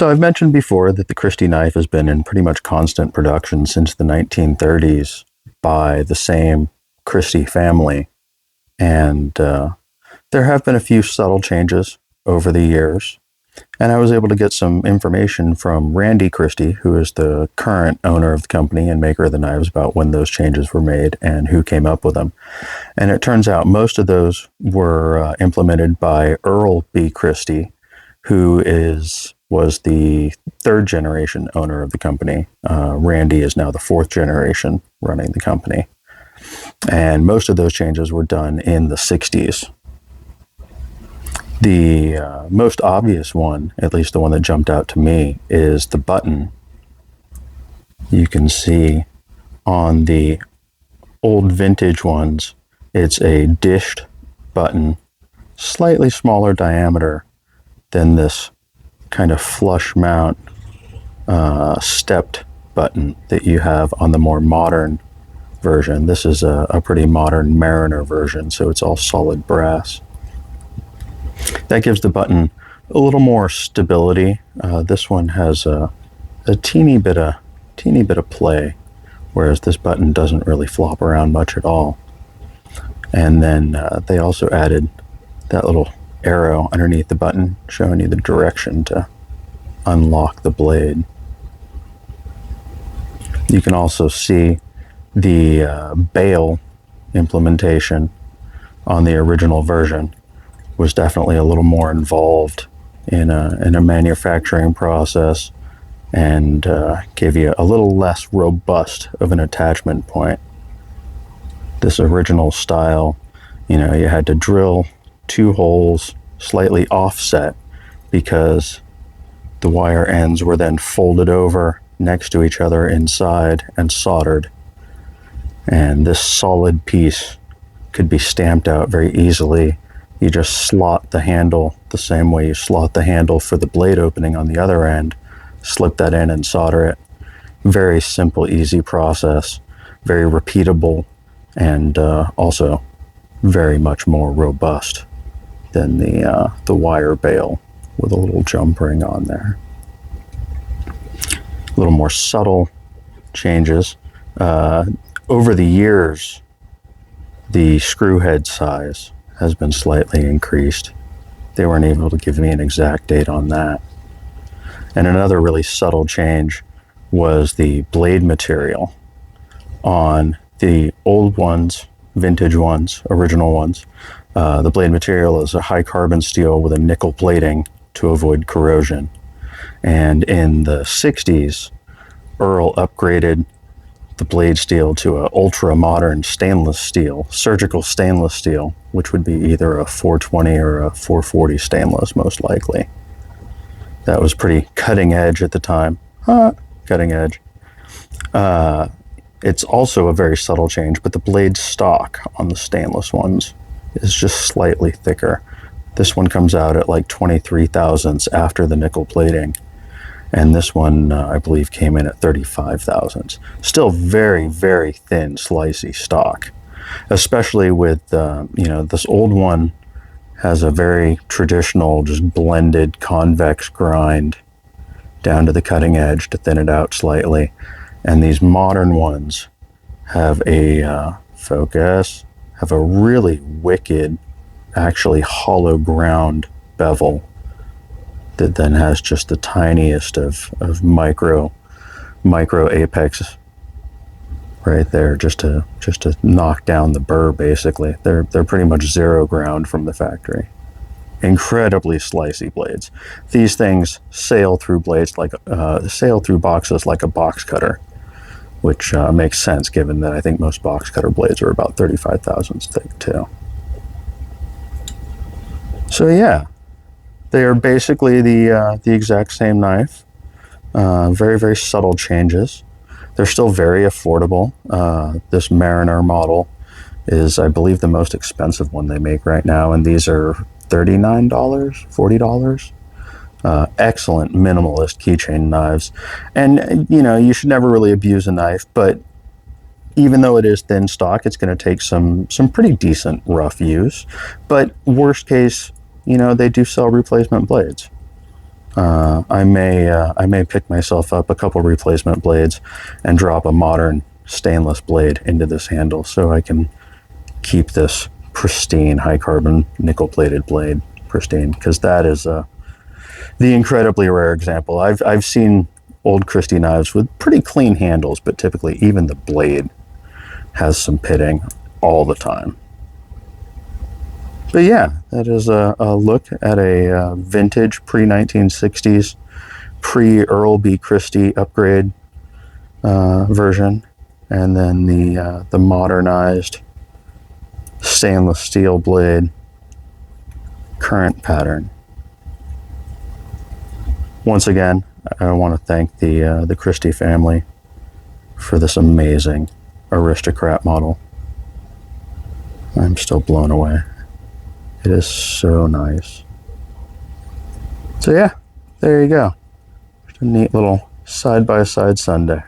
So I've mentioned before that the Christy knife has been in pretty much constant production since the 1930s by the same Christy family. And there have been a few subtle changes over the years. And I was able to get some information from Randy Christy, who is the current owner of the company and maker of the knives, about when those changes were made and who came up with them. And it turns out most of those were implemented by Earl B. Christy, who was the third generation owner of the company. Randy is now the fourth generation running the company. And most of those changes were done in the 60s. The most obvious one, at least the one that jumped out to me, is the button. You can see on the old vintage ones, it's a dished button, slightly smaller diameter than this kind of flush mount stepped button that you have on the more modern version. This is a pretty modern Mariner version, so it's all solid brass. That gives the button a little more stability. This one has a teeny bit of play, whereas this button doesn't really flop around much at all. And then they also added that little arrow underneath the button showing you the direction to unlock the blade. You can also see the bail implementation on the original version was definitely a little more involved in a manufacturing process, and gave you a little less robust of an attachment point. This original style, you had to drill 2 holes slightly offset because the wire ends were then folded over next to each other inside and soldered. And this solid piece could be stamped out very easily. You just slot the handle the same way you slot the handle for the blade opening on the other end, slip that in and solder it. Very simple, easy process, very repeatable, and also very much more robust than the wire bail with a little jump ring on there. A little more subtle changes. Over the years, the screw head size has been slightly increased. They weren't able to give me an exact date on that. And another really subtle change was the blade material. On the old ones, vintage ones, original ones, the blade material is a high carbon steel with a nickel plating to avoid corrosion. And in the 60s, Earl upgraded the blade steel to an ultra modern stainless steel, surgical stainless steel, which would be either a 420 or a 440 stainless, most likely. That was pretty cutting edge at the time. Cutting edge. It's also a very subtle change, but the blade stock on the stainless ones is just slightly thicker. This one comes out at like 23 thousandths after the nickel plating. And this one, I believe, came in at 35 thousandths. Still very, very thin, slicey stock. Especially with, this old one has a very traditional, just blended convex grind down to the cutting edge to thin it out slightly. And these modern ones have a really wicked, actually hollow ground bevel that then has just the tiniest of micro apex right there, just to knock down the burr. Basically, they're pretty much zero ground from the factory. Incredibly slicey blades. These things sail through boxes like a box cutter, which makes sense given that I think most box cutter blades are about 35 thousandths thick too. So yeah, they are basically the exact same knife. Very, very subtle changes. They're still very affordable. This Mariner model is, I believe, the most expensive one they make right now, and these are $39, $40. Excellent minimalist keychain knives. And, you should never really abuse a knife, but even though it is thin stock, it's going to take some pretty decent rough use. But worst case, they do sell replacement blades. I may pick myself up a couple replacement blades and drop a modern stainless blade into this handle so I can keep this pristine high carbon nickel plated blade pristine, because that is the incredibly rare example. I've seen old Christy knives with pretty clean handles, but typically even the blade has some pitting all the time. But yeah, that is a look at a vintage pre-1960s, pre-Earl B. Christie upgrade version, and then the modernized stainless steel blade current pattern. Once again, I want to thank the Christie family for this amazing aristocrat model. I'm still blown away. It is so nice. So yeah, there you go. Just a neat little side-by-side Sunday.